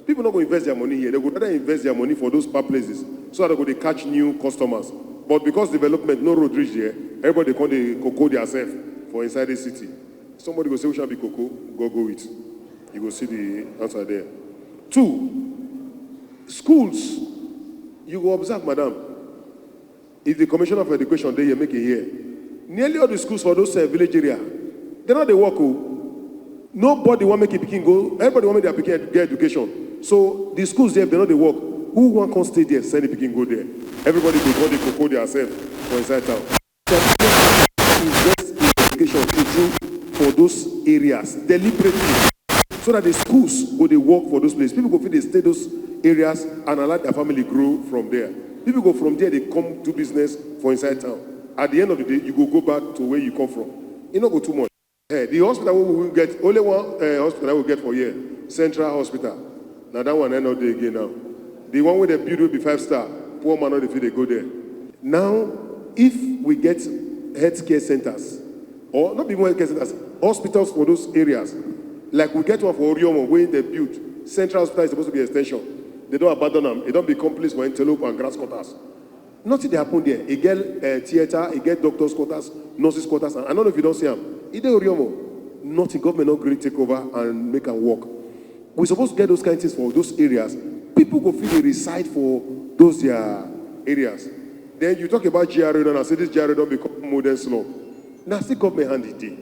people not going to invest their money here. They go rather invest their money for those park places so that they go to catch new customers. But because development, no road reach there, everybody come they cocoa themselves for inside the city. Somebody go say, we shall be cocoa, go it. You go see the answer there. 2, schools. You go observe, madam. If the Commissioner of Education there, you make it here. Nearly all the schools for those village area, they're not the work. Nobody want to make a picking go. Everybody want to make their picking get education. So the schools there, they're not the work. Who want to stay there, send the picking go there? Everybody they go, they cocoa themselves for inside town. Invest in education to do for those areas deliberately, so that the schools go they work for those places. People go feel they stay those areas and allow their family grow from there. People go from there, they come do business for inside town. At the end of the day, you go back to where you come from. You don't go too much. The hospital we will get, only one hospital I will get for here, Central Hospital. Now that one I know they again now. The one where they build will be 5-star. Poor man, not if they go there. Now, if we get healthcare centers, or not even healthcare centers, hospitals for those areas, like we get one for Oriomo, where they built. Central Hospital is supposed to be extension. They don't abandon them. They don't become place for antelope and grass cutters. Nothing they happen there. It get theater, it get doctors' quarters, nurses' quarters, and I don't know if you don't see them. Ide Oriomo, nothing. Government not going to take over and make them work. We're supposed to get those kinds of things for those areas. People go feel they reside for those areas. Then you talk about GRA and I say this GRA don't become modern slum. Now still government hand it in.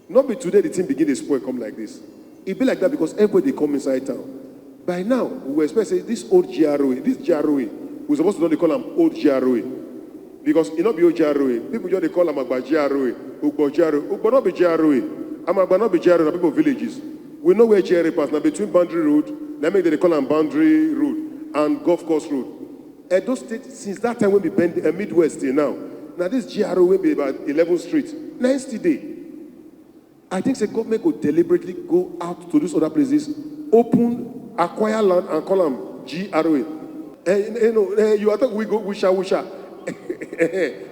Not be today the thing begin to spoil come like this. It be like that because everybody come inside town. By now, we expect say this old GRA, we're supposed to not call them old GRA. Because it not be old GRA. People just they call them Agba GRA, Ugbo GRA. Ugbo not be GRA. Agba not be GRA, people villages. We know where GRA pass. Now between Boundary Road, they call them Boundary Road and Golf Course Road. Edo State, since that time when we bend Midwest till now this GRA will be about 11th Street. Next day, I think the government could deliberately go out to those other places, open, acquire land, and call them GRA. You are talking, we go wisha.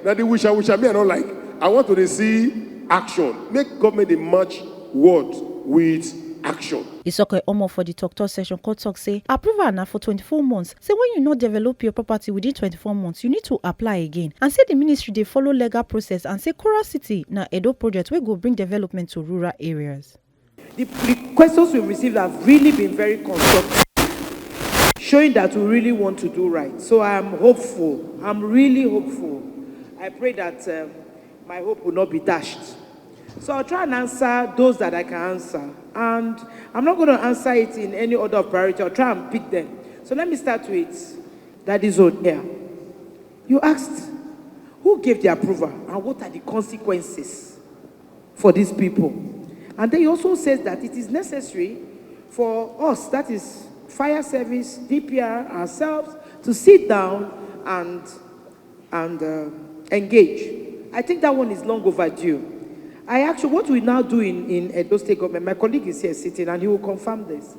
Now the wisha, me I don't like. I want to see action. Make government a match word with action. Isoke Omo for the talk session court talk say approval now for 24 months. Say when you not develop your property within 24 months, you need to apply again. And say the ministry they follow legal process and say Kora City na Edo project will go bring development to rural areas. The questions we received have really been very constructive, showing that we really want to do right. So I'm hopeful. I'm really hopeful. I pray that my hope will not be dashed. So I'll try and answer those that I can answer. And I'm not going to answer it in any order of priority. I'll try and pick them. So let me start with Daddy Zone here. You asked, who gave the approval and what are the consequences for these people? And then he also says that it is necessary for us, that is fire service, DPR, ourselves, to sit down and engage. I think that one is long overdue. What we now do in Edo State government, my colleague is here sitting and he will confirm this.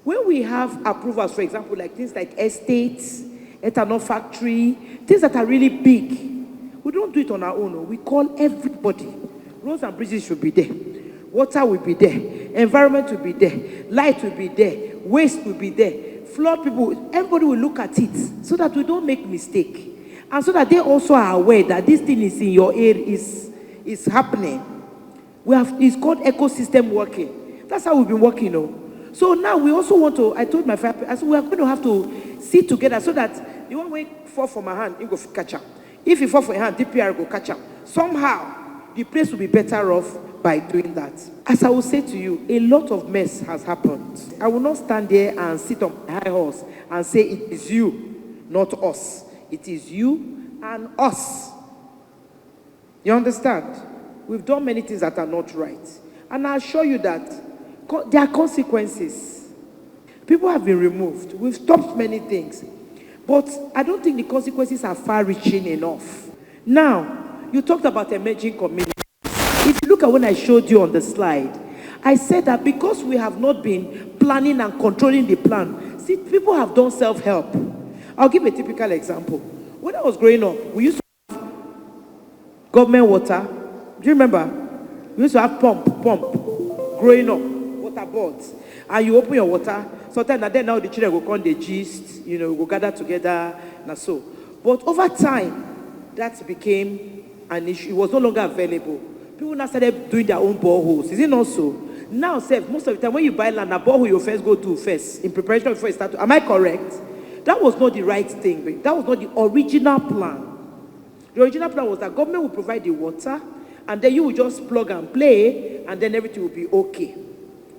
When we have approvals, for example, like things like estates, ethanol factory, things that are really big, we don't do it on our own. We call everybody. Roads and bridges should be there. Water will be there. Environment will be there. Light will be there. Waste will be there. Flood people, everybody will look at it so that we don't make mistake. And so that they also are aware that this thing is in your area, is happening. It's called ecosystem working. That's how we've been working on. So now we also want to, I told my family, I said we are going to have to sit together so that the one way fall from my hand, you go catch up. If you fall from your hand, DPR go catch up. Somehow, the place will be better off by doing that. As I will say to you, a lot of mess has happened. I will not stand there and sit on my high horse and say it is you, not us. It is you and us. You understand? We've done many things that are not right. And I assure you that there are consequences. People have been removed. We've stopped many things. But I don't think the consequences are far-reaching enough. Now, you talked about emerging communities. If you look at when I showed you on the slide, I said that because we have not been planning and controlling the plan, see, people have done self-help. I'll give a typical example. When I was growing up, we used to have government water. Do you remember? We used to have pump, growing up, water boards. And you open your water, sometimes and then now the children will come, the gist, will gather together, and so. But over time, that became an issue. It was no longer available. People now started doing their own boreholes. Is it not so? Now, most of the time, when you buy land, a borehole you first go to first, in preparation before you start to. Am I correct? That was not the right thing. That was not the original plan. The original plan was that government will provide the water, and then you will just plug and play, and then everything will be okay.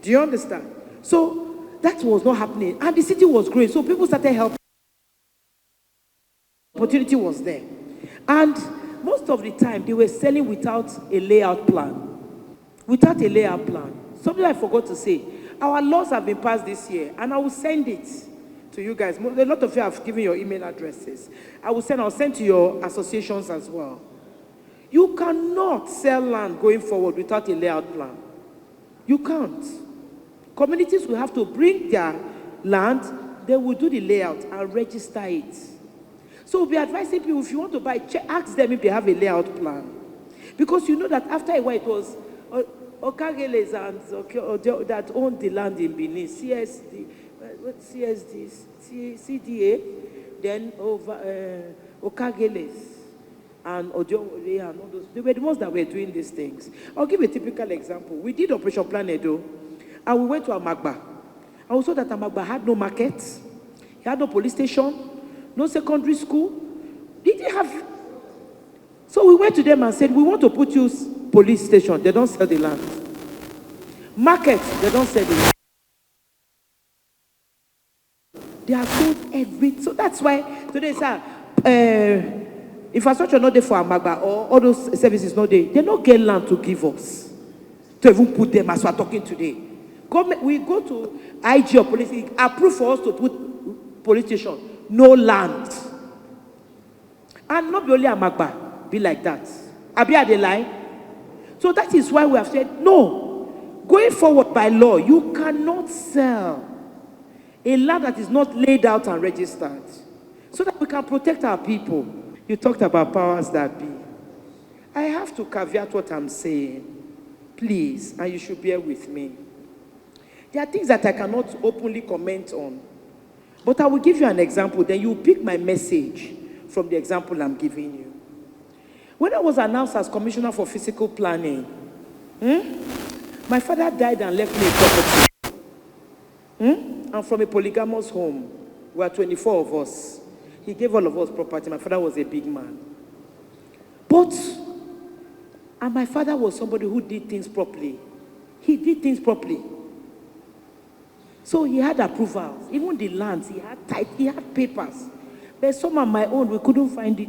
Do you understand? So that was not happening. And the city was growing, so people started helping. Opportunity was there. And most of the time, they were selling without a layout plan. Without a layout plan. Something I forgot to say. Our laws have been passed this year, and I will send it to you guys. A lot of you have given your email addresses. I'll send to your associations as well. You cannot sell land going forward without a layout plan. You can't. Communities will have to bring their land, they will do the layout and register it. So we'll be advising people, if you want to buy, ask them if they have a layout plan. Because you know that after a while it was Okageles and that owned the land in Benin, CDA, then over Okageles and Ojonwole and all those. They were the ones that were doing these things. I'll give a typical example. We did Operation Plan Edo, and we went to Amagba. And we saw that Amagba had no market, he had no police station, no secondary school. Did he have? So we went to them and said, we want to put you police station. They don't sell the land. Market, they don't sell the land. They are sold everything. So that's why today, sir, infrastructure not there for Amagba or all those services not there. They don't get land to give us. To even put them as we are talking today. We go to IG or police, approve for us to put police station. No land. And not only Amagba be like that. Abi are they lie? So that is why we have said, no. Going forward by law, you cannot sell a land that is not laid out and registered. So that we can protect our people. You talked about powers that be. I have to caveat what I'm saying. Please, and you should bear with me. There are things that I cannot openly comment on. But I will give you an example, then you will pick my message from the example I'm giving you. When I was announced as Commissioner for Physical Planning, my father died and left me a property. I'm from a polygamous home. We are 24 of us. He gave all of us property. My father was a big man. And my father was somebody who did things properly. He did things properly. So he had approvals. Even the lands, he had papers. But some of my own, we couldn't find it.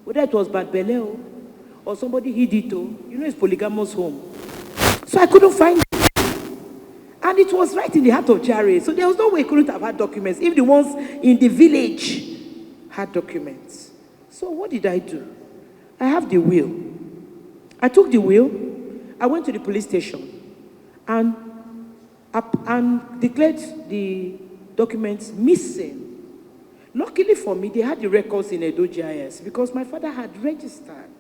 Whether it was Bad Beleo or somebody hid it. You know, it's polygamous home. So I couldn't find it. And it was right in the heart of Jare. So there was no way he couldn't have had documents. If the ones in the village had documents. So what did I do? I have the will. I took the will. I went to the police station and declared the documents missing. Luckily for me, they had the records in Edo GIS because my father had registered.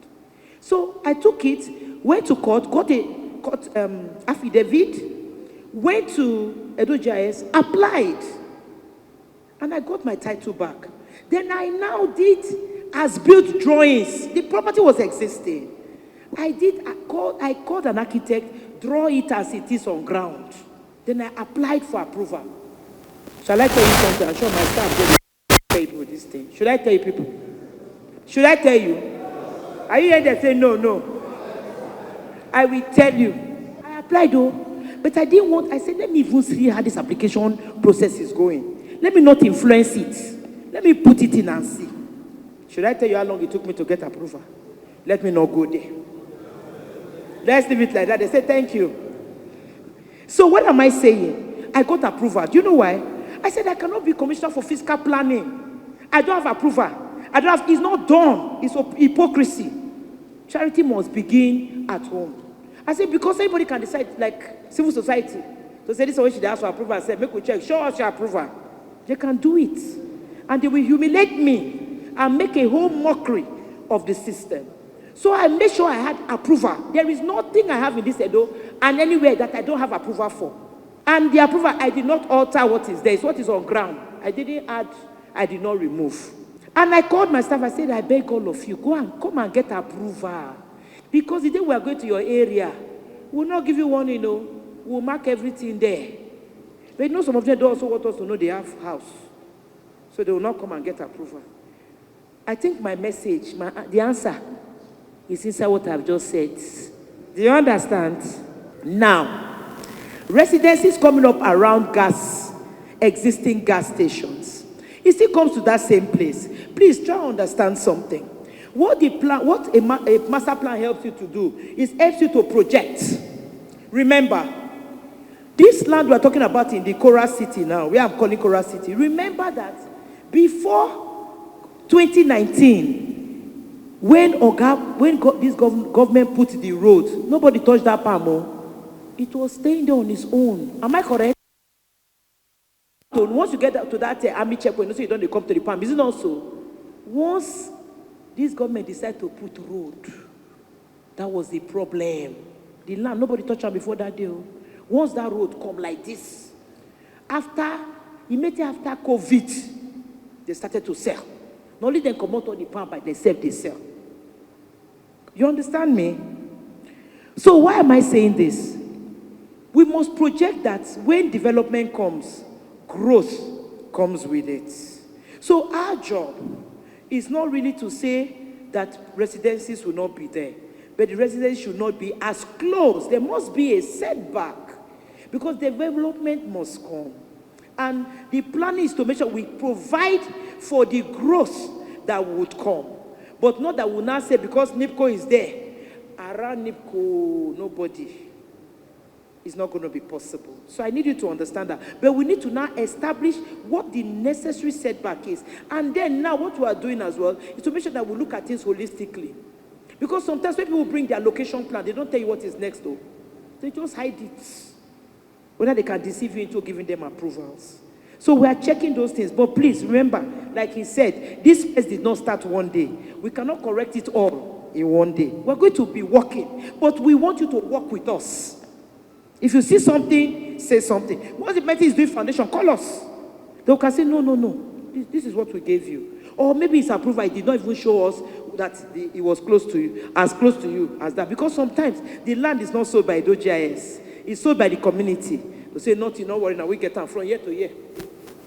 So I took it, went to court, got a court affidavit, went to Edo GIS, applied, and I got my title back. Then I now did as-built drawings. The property was existing. I called an architect, draw it as it is on ground. Then I applied for approval. Shall I tell you something? I'm sure my staff will tell you this thing. Should I tell you people? Should I tell you? Are you here that say no? I will tell you. I applied though, but I didn't want, I said, let me even see how this application process is going. Let me not influence it. Let me put it in and see. Should I tell you how long it took me to get approval? Let me not go there. Let's leave it like that. They say, thank you. So what am I saying? I got approval. Do you know why? I said, I cannot be Commissioner for Fiscal Planning. I don't have approval. It's not done. It's hypocrisy. Charity must begin at home. I said, because anybody can decide, like civil society, to say this is what should ask for approval. I said, make we check, show us your approval. They can do it. And they will humiliate me and make a whole mockery of the system. So I made sure I had approval. There is nothing I have in this Edo and anywhere that I don't have approval for. And the approval, I did not alter what is there. It's what is on ground. I didn't add, I did not remove. And I called my staff, I said, I beg all of you, come and get approval. Because the day we are going to your area, we'll not give you one, we'll mark everything there. But you know, some of them also want us to know they have house. So they will not come and get approval. I think my message, the answer is inside what I've just said. Do you understand? Now, residencies coming up around existing gas stations. It still comes to that same place. Please try to understand something. What a master plan helps you to do is helps you to project. Remember, This land we're talking about in the Kora City now, where I'm calling Kora City, remember that before 2019, when this government put the road, nobody touched that palm. It was staying there on its own. Am I correct? So once you get to that army checkpoint, you know, so you don't come to the palm. Is it not so? Once this government decided to put road, that was the problem. The land, nobody touched it before that day. Once that road come like this, immediately after COVID, they started to sell. Not only they come out on the palm, but they sell. You understand me? So why am I saying this? We must project that when development comes, growth comes with it. So our job is not really to say that residencies will not be there, but the residences should not be as close. There must be a setback because development must come. And the plan is to make sure we provide for the growth that would come. But not that we now say because NIPCO is there, around NIPCO, nobody. It's not going to be possible. So I need you to understand that. But we need to now establish what the necessary setback is. And then now what we are doing as well is to make sure that we look at things holistically. Because sometimes when people bring their location plan, they don't tell you what is next though. They just hide it. Whether they can deceive you into giving them approvals. So we are checking those things. But please remember, like he said, this place did not start one day. We cannot correct it all in one day. We're going to be working. But we want you to work with us. If you see something, say something. Once the meeting is doing foundation, call us. They can say, no. This is what we gave you. Or maybe it's approval. It did not even show us that it was close to you as that. Because sometimes the land is not sold by GIS. It's sold by the community. They say, nothing, not worry, now we get them from year to year.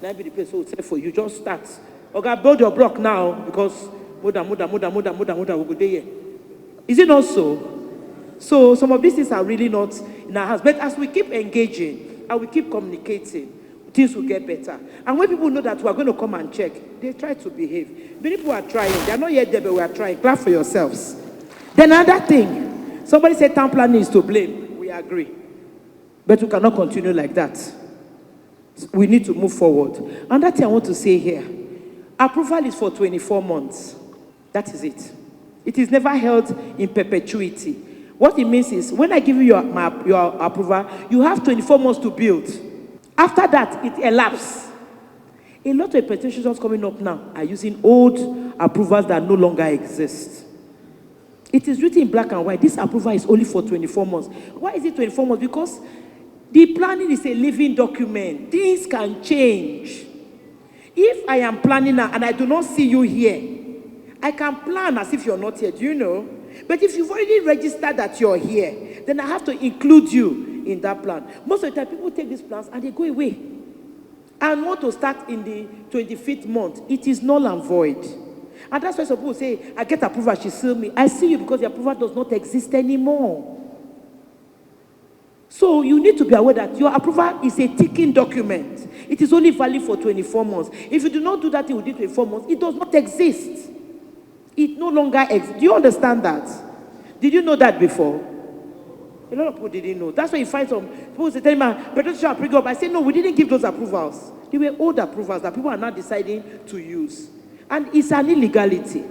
Now be the place will say for you. Just start. Okay, build your block now because more than we go there here. Is it not so? So some of these things are really not in our hands. But as we keep engaging and we keep communicating, things will get better. And when people know that we are going to come and check, they try to behave. Many people are trying. They are not yet there, but we are trying. Clap for yourselves. Then another thing, somebody said town planning is to blame. We agree. But we cannot continue like that. We need to move forward. Another thing I want to say here, approval is for 24 months. That is it. It is never held in perpetuity. What it means is, when I give you your approval, you have 24 months to build. After that, it elapses. A lot of petitions coming up now are using old approvals that no longer exist. It is written in black and white. This approval is only for 24 months. Why is it 24 months? Because the planning is a living document. Things can change. If I am planning now and I do not see you here, I can plan as if you're not here. Do you know? But if you've already registered that you're here, then I have to include you in that plan. Most of the time, people take these plans and they go away. And want to start in the 25th month. It is null and void. And that's why some people say, I get approval, she see me. I see you because the approval does not exist anymore. So you need to be aware that your approval is a ticking document. It is only valid for 24 months. If you do not do that in within 24 months, it does not exist. It no longer exists. Do you understand that? Did you know that before? A lot of people didn't know. That's why you find some people say, tell me, petition bring up. I say, no, we didn't give those approvals. They were old approvals that people are now deciding to use. And it's an illegality.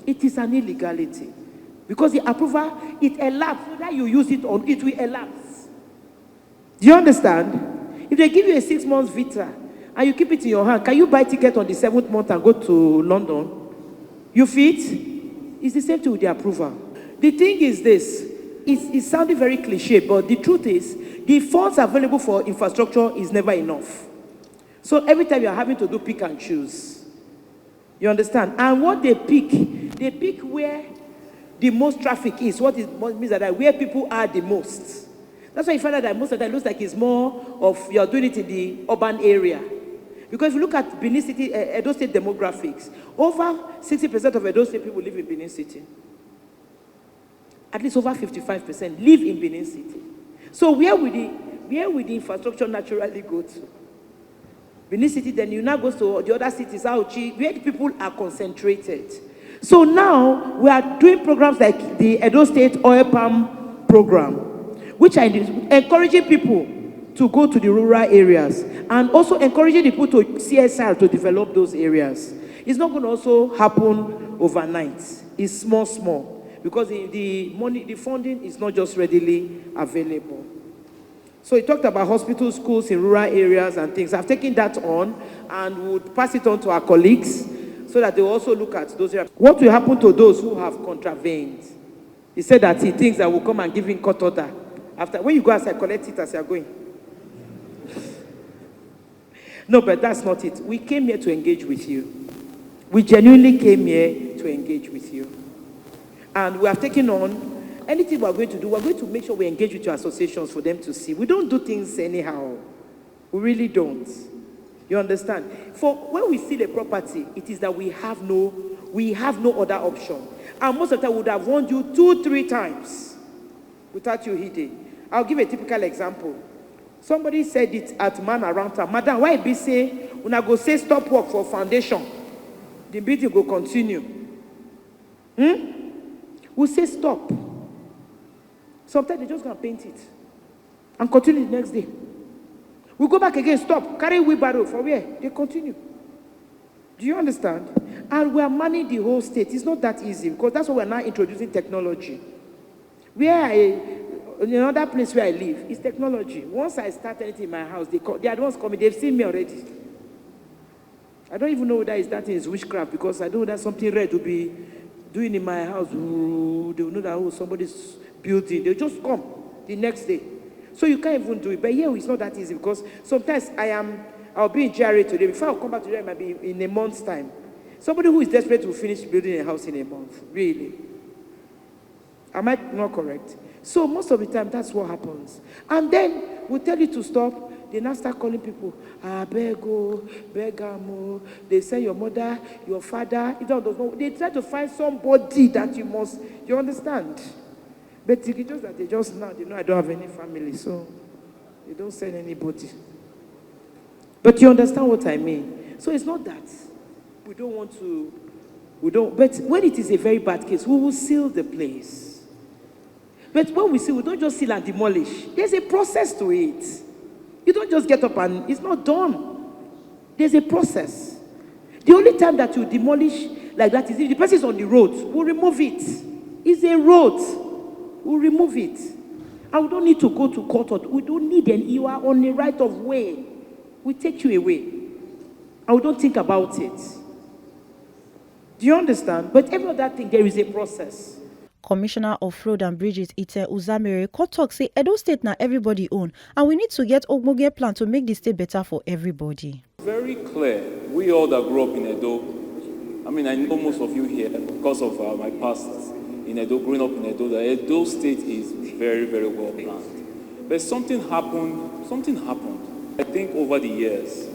It is an illegality. Because the approval, it elapses. Whether you use it or it will elapse. Do you understand? If they give you a 6-month visa and you keep it in your hand, can you buy a ticket on the 7th month and go to London? You fit? It's the same thing with the approval. The thing is this. It's sounding very cliche, but the truth is, the funds available for infrastructure is never enough. So every time you're having to do pick and choose. You understand? And what they pick where the most traffic is. What means that where people are the most. That's why you find out that most of the time it looks like it's more of you're doing it in the urban area. Because if you look at Benin City, Edo State demographics, over 60% of Edo State people live in Benin City. At least over 55% live in Benin City. So where would the infrastructure naturally go to? Benin City, then you now go to the other cities, Auchi, where the people are concentrated. So now we are doing programs like the Edo State Oil Palm Program, which are encouraging people to go to the rural areas and also encouraging the people to CSR to develop those areas. It's not going to also happen overnight. It's small, because the money, the funding is not just readily available. So he talked about hospitals, schools in rural areas and things. I've taken that on and would pass it on to our colleagues so that they will also look at those areas. What will happen to those who have contravened? He said that he thinks that will come and give him court order. After, when you go outside, collect it as you're going. No, but that's not it. We came here to engage with you. We genuinely came here to engage with you. And we have taken on anything we're going to do. We're going to make sure we engage with your associations for them to see. We don't do things anyhow. We really don't. You understand? For when we steal a property, it is that we have no other option. And most of the time, we would have warned you 2-3 times without you hitting. I'll give a typical example. Somebody said it at Man Around Town. Madam, why be say, when I go say stop work for foundation, the meeting will continue. We'll say stop. Sometimes they just gonna paint it and continue the next day. We go back again, stop, carry wheelbarrow for where? They continue. Do you understand? And we are manning the whole state. It's not that easy because that's why we're now introducing technology. In another place where I live, it's technology. Once I start anything in my house, they are the ones coming, they've seen me already. I don't even know whether it's that is witchcraft because I know that something red will be doing in my house. Ooh, they will know that, oh, somebody's building. They'll just come the next day. So you can't even do it. But here, it's not that easy because sometimes I'll be in GRA today. Before I come back to GRA, it might be in a month's time. Somebody who is desperate will finish building a house in a month. Really. Am I not correct? So most of the time, that's what happens. And then we'll tell you to stop. They now start calling people, bego, begamo. They say your mother, your father. They try to find somebody that you understand. But it's just that they know I don't have any family, so they don't send anybody. But you understand what I mean? So it's not that but when it is a very bad case, we will seal the place. But when we seal, we don't just seal and demolish. There's a process to it. You don't just get up and it's not done. There's a process. The only time that you demolish like that is if the person is on the road, we'll remove it. It's a road. We'll remove it. And we don't need to go to court. We don't need you are on the right of way. We take you away. And we don't think about it. Do you understand? But every other thing, there is a process. Commissioner of Road and Bridges Ite Uzamere court talk say Edo State na everybody own and we need to get ogbonge plan to make the state better for everybody. Very clear. We all that grew up in Edo, I mean, I know most of you here because of my past in Edo, growing up in Edo, the Edo State is very, very well planned. But something happened. I think over the years,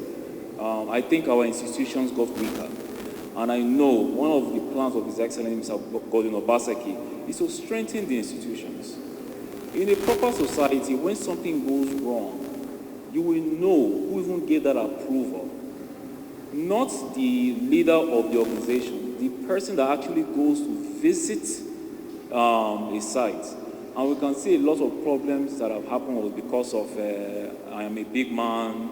I think our institutions got weaker. And I know one of the plans of His Excellency Mr. Godwin Obaseki is to strengthen the institutions. In a proper society, when something goes wrong, you will know who even gave that approval. Not the leader of the organization, the person that actually goes to visit a site. And we can see a lot of problems that have happened was because of I am a big man,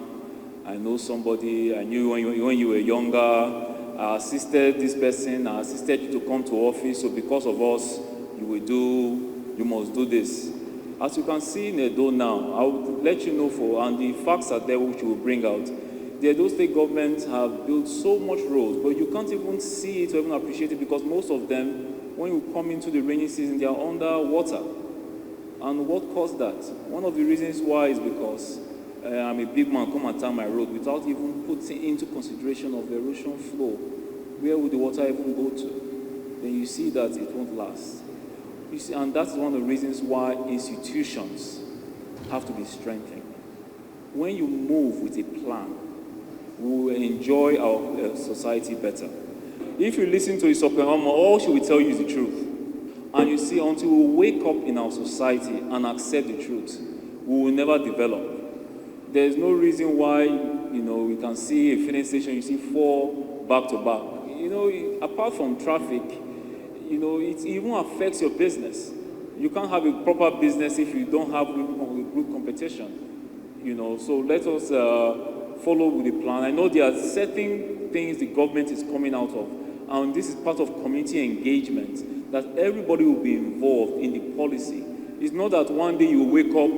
I know somebody, I knew when you were younger, I assisted this person, I assisted you to come to office, so because of us, you must do this. As you can see in Edo now, I would let you know and the facts are there which we will bring out. The Edo State government have built so much roads, but you can't even see it or even appreciate it because most of them, when you come into the rainy season, they are under water. And what caused that? One of the reasons why is because I'm a big man, come and turn my road without even putting into consideration of the erosion flow. Where would the water even go to? Then you see that it won't last. You see, and that's one of the reasons why institutions have to be strengthened. When you move with a plan, we will enjoy our society better. If you listen to Isopehama, all she will tell you is the truth. And you see, until we wake up in our society and accept the truth, we will never develop. There's no reason why, we can see a filling station, you see 4 back to back. Apart from traffic, it even affects your business. You can't have a proper business if you don't have good competition. So let us follow with the plan. I know there are certain things the government is coming out of, and this is part of community engagement, that everybody will be involved in the policy. It's not that one day you wake up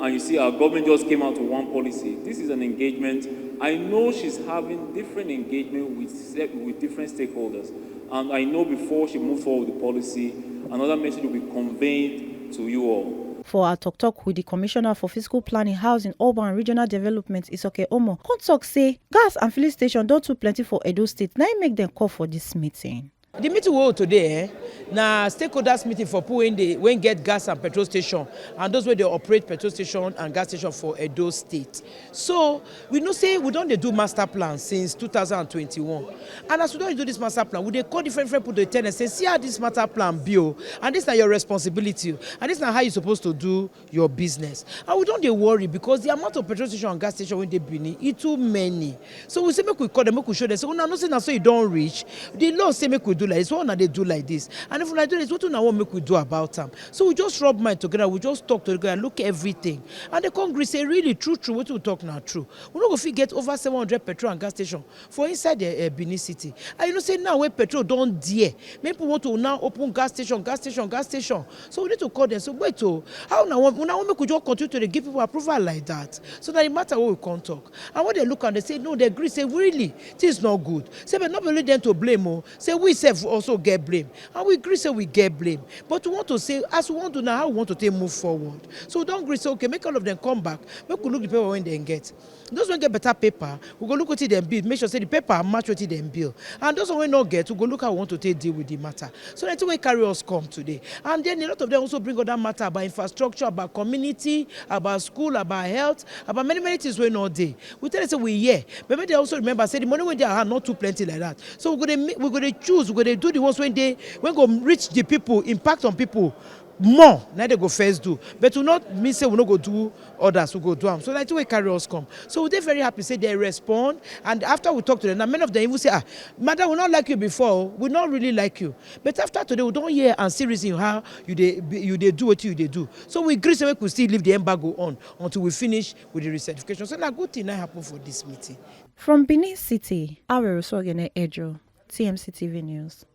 and you see our government just came out with one policy. This is an engagement. I know she's having different engagement with different stakeholders. And I know before she moves forward with the policy, another message will be conveyed to you all. For our talk with the Commissioner for Fiscal Planning, Housing, Urban and Regional Development, Isoke Omo, come talk say gas and filling station don't too plenty for Edo State. Now make them call for this meeting. The meeting we hold today, na stakeholders meeting for people when get gas and petrol station, and those where they operate petrol station and gas station for Edo State. So we know say we don't do master plan since 2021, and as we don't do this master plan, we dey call different people to attend and say, see how this master plan be, and this is not your responsibility, and this is not how you supposed to do your business. And we don't dey worry because the amount of petrol station and gas station when they Benin, it too many. So we say make we call them, make we show them. So no say na so you don't reach. The law say make we do like this, what they do like this, and if we do this, what we want make we do about them. So we just rub mind together, we just talk together and look at everything, and the Congress say really true what we talk now true. We not go fit get over 700 petrol and gas station for inside the Benin City, and say now when petrol don't dear, people want to now open gas station. So we need to call them. So wait, how now make we just continue to give people approval like that, so that it matter what we can't talk. And when they look and they say no, they agree, say really this is not good. Say but not only them to blame, say we say also get blame, and we agree say we get blame, but we want to say as we want to now how we want to take move forward. So we don't agree say okay, make all of them come back, make we look the paper when they get. Those who get better paper, we go look at it them build, make sure say the paper match what it them build, and those who not get, we go look how we want to take deal with the matter. So that's why carry us come today, and then a lot of them also bring other matter about infrastructure, about community, about school, about health, about many things we not there. We tell them say we here, but they also remember say the money when they are not too plenty like that. So we're gonna choose, we're gonna do the ones when go reach the people, impact on people more. Now they go first do, but to not mean say we not go do others, we go do them. So that's why carry us come. So they're very happy say they respond, and after we talk to them, now many of them even say, madam, we not like you before, we not really like you, but after today we don't hear and see reason how you they do what you they do. So we agree say we could still leave the embargo on until we finish with the recertification. So now good thing that happen for this meeting. From Benin City, Aweru Sogene Ejo, TMC TV News.